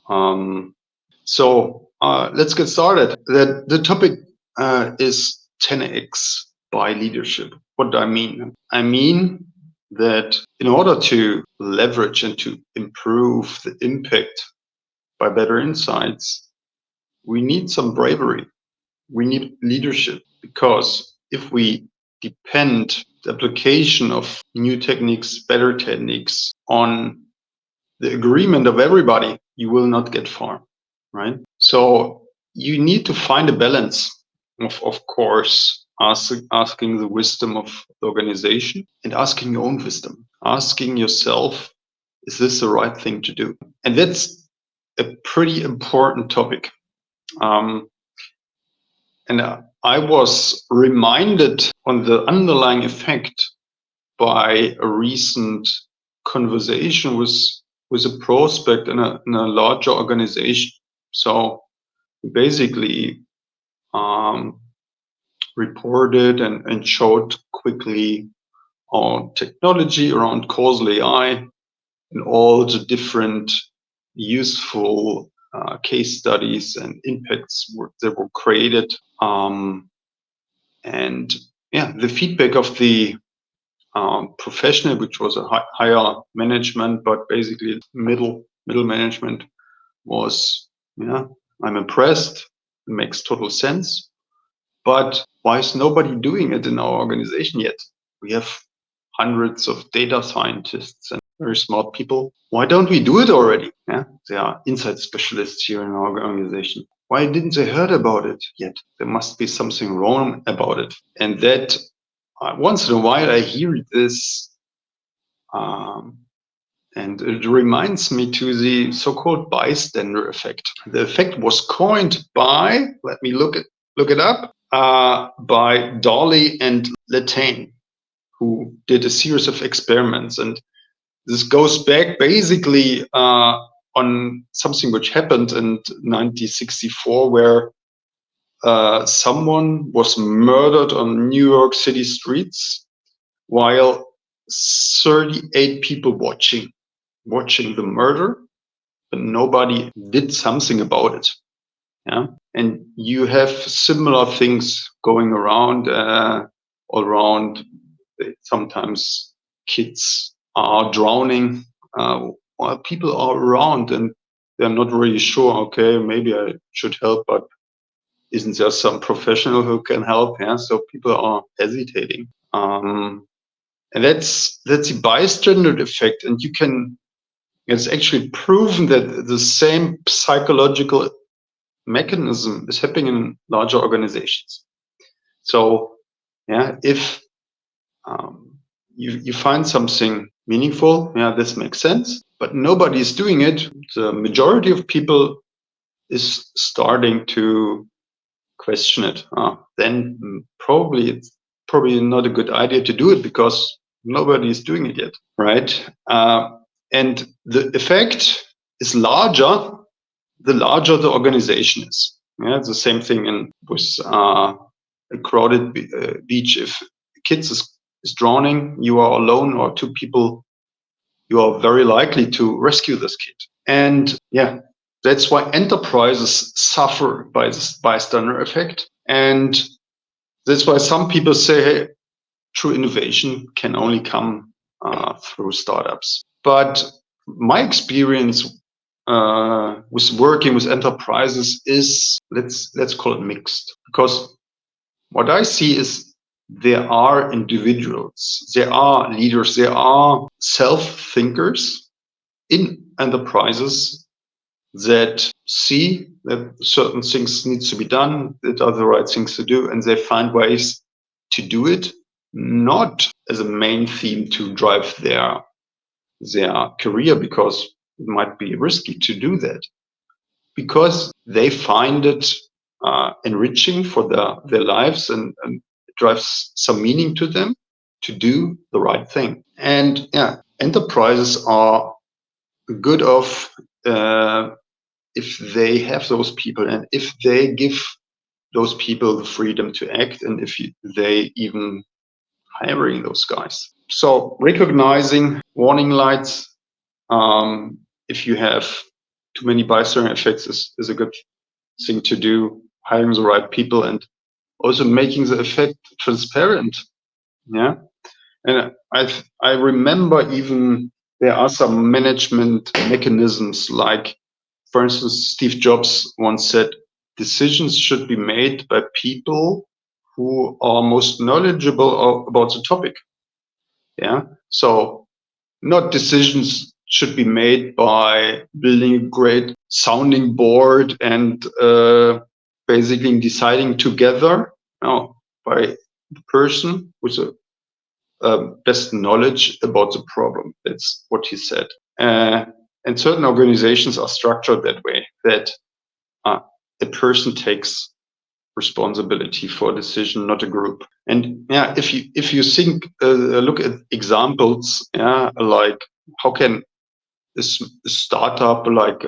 Let's get started. The topic is 10x by leadership. What do I mean? I mean that in order to leverage and to improve the impact by better insights, we need some bravery. We need leadership, because if we depend the application of new techniques, better techniques on the agreement of everybody, you will not get far, right? So you need to find a balance of course, asking the wisdom of the organization and asking your own wisdom, asking yourself, is this the right thing to do? And that's a pretty important topic. And I was reminded on the underlying effect by a recent conversation with a prospect in a larger organization. So basically reported and showed quickly on technology around Causal AI and all the different useful case studies and impacts that were created. And yeah, the feedback of the professional, which was a higher management, but basically middle management, was, yeah, I'm impressed. It makes total sense. But why is nobody doing it in our organization yet? We have hundreds of data scientists and very smart people. Why don't we do it already? Yeah, there are insight specialists here in our organization. Why didn't they heard about it yet? There must be something wrong about it. And that once in a while I hear this, and it reminds me to the so-called bystander effect. The effect was coined by, let me look it up, by Dolly and Latane, who did a series of experiments. And this goes back basically on something which happened in 1964, where someone was murdered on New York City streets while 38 people watching the murder, but nobody did something about it. Yeah, and you have similar things going around all around. Sometimes kids are drowning while people are around and they're not really sure, okay, maybe I should help, but isn't there some professional who can help? Yeah, so people are hesitating. And that's the bystander effect. And it's actually proven that the same psychological mechanism is happening in larger organizations. So yeah, if you find something meaningful, yeah, this makes sense, but nobody is doing it, the majority of people is starting to question it. Then it's probably not a good idea to do it, because nobody is doing it yet, right? And the effect is larger the larger the organization is. Yeah, it's the same thing with a crowded beach. If kids is drowning, you are alone or two people, you are very likely to rescue this kid. And yeah, that's why enterprises suffer by this bystander effect. And that's why some people say, hey, true innovation can only come through startups. But my experience with working with enterprises is, let's call it mixed, because what I see is there are individuals, there are leaders, there are self-thinkers in enterprises that see that certain things needs to be done, that are the right things to do, and they find ways to do it, not as a main theme to drive their career, because it might be risky to do that, because they find it enriching for their lives, and it drives some meaning to them to do the right thing. And yeah, enterprises are good off if they have those people, and if they give those people the freedom to act, and if they even hiring those guys. So recognizing warning lights, if you have too many bystander effects is a good thing to do. Hiring the right people and also making the effect transparent. Yeah. And I remember even there are some management mechanisms, like, for instance, Steve Jobs once said, decisions should be made by people who are most knowledgeable about the topic. Yeah. So not decisions should be made by building a great sounding board and basically deciding together. No, by the person with the best knowledge about the problem. That's what he said. And certain organizations are structured that way, that a person takes responsibility for a decision, not a group. And yeah, if you think, look at examples, yeah, like how can a startup like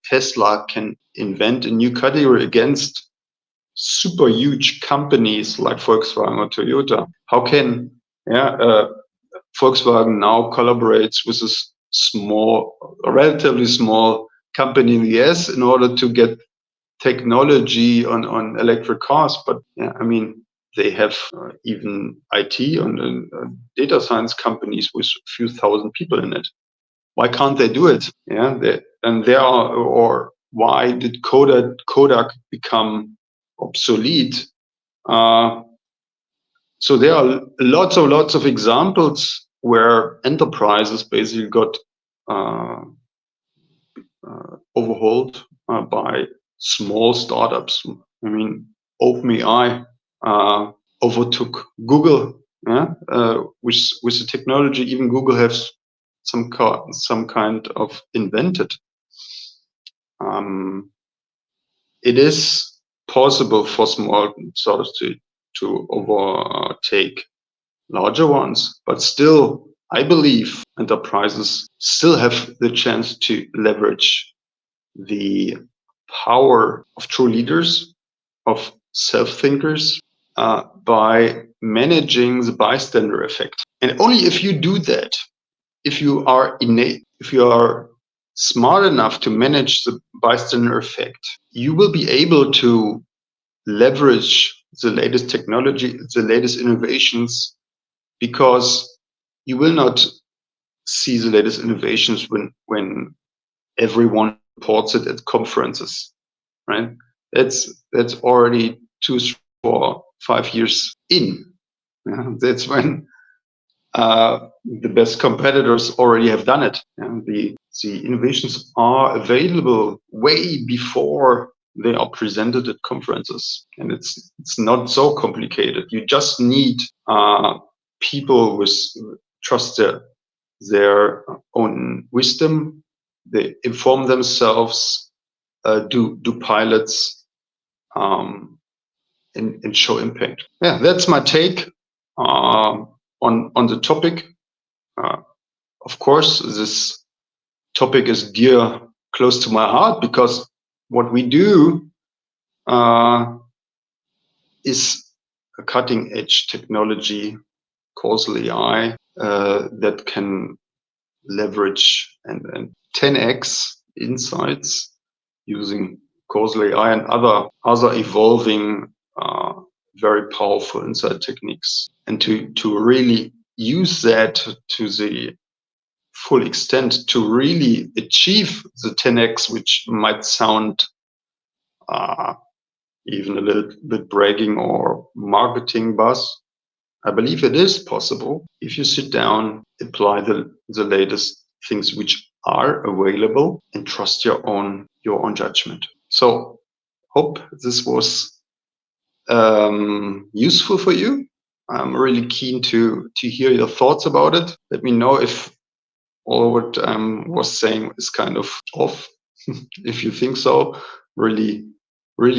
Tesla can invent a new category against super huge companies like Volkswagen or Toyota? How can Volkswagen now collaborates with a relatively small company in the US in order to get technology on electric cars? But yeah, I mean, they have even IT and data science companies with a few thousand people in it. Why can't they do it? Yeah, or why did Kodak become obsolete? So there are lots of examples where enterprises basically got overhauled by small startups. I mean, OpenAI overtook Google. Yeah, with the technology, even Google has some kind of invented. It is possible for small startups to overtake larger ones, but still, I believe enterprises still have the chance to leverage the power of true leaders, of self-thinkers, by managing the bystander effect. And only if you do that, if you are innate, if you are smart enough to manage the bystander effect, you will be able to leverage the latest technology, the latest innovations, because you will not see the latest innovations when everyone reports it at conferences, right? That's already 2, 3, 4, 5 years in. That's when the best competitors already have done it. And the innovations are available way before they are presented at conferences, and it's not so complicated. You just need people with trust their own wisdom. They inform themselves, do pilots, and show impact. Yeah, that's my take on the topic. Of course, this topic is close to my heart, because what we do is a cutting edge technology, Causal AI, that can leverage and 10x insights using Causal AI and other evolving, very powerful insight techniques, and to really use that to the full extent to really achieve the 10x, which might sound even a little bit bragging or marketing buzz. I believe it is possible if you sit down, apply the latest things which are available, and trust your own judgment. So hope this was useful for you. I'm really keen to hear your thoughts about it. Let me know if all what I was saying is kind of off. If you think so, really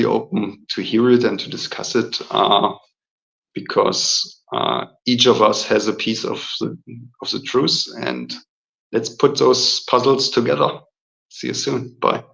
open to hear it and to discuss it, because each of us has a piece of the truth, and let's put those puzzles together. See you soon. Bye.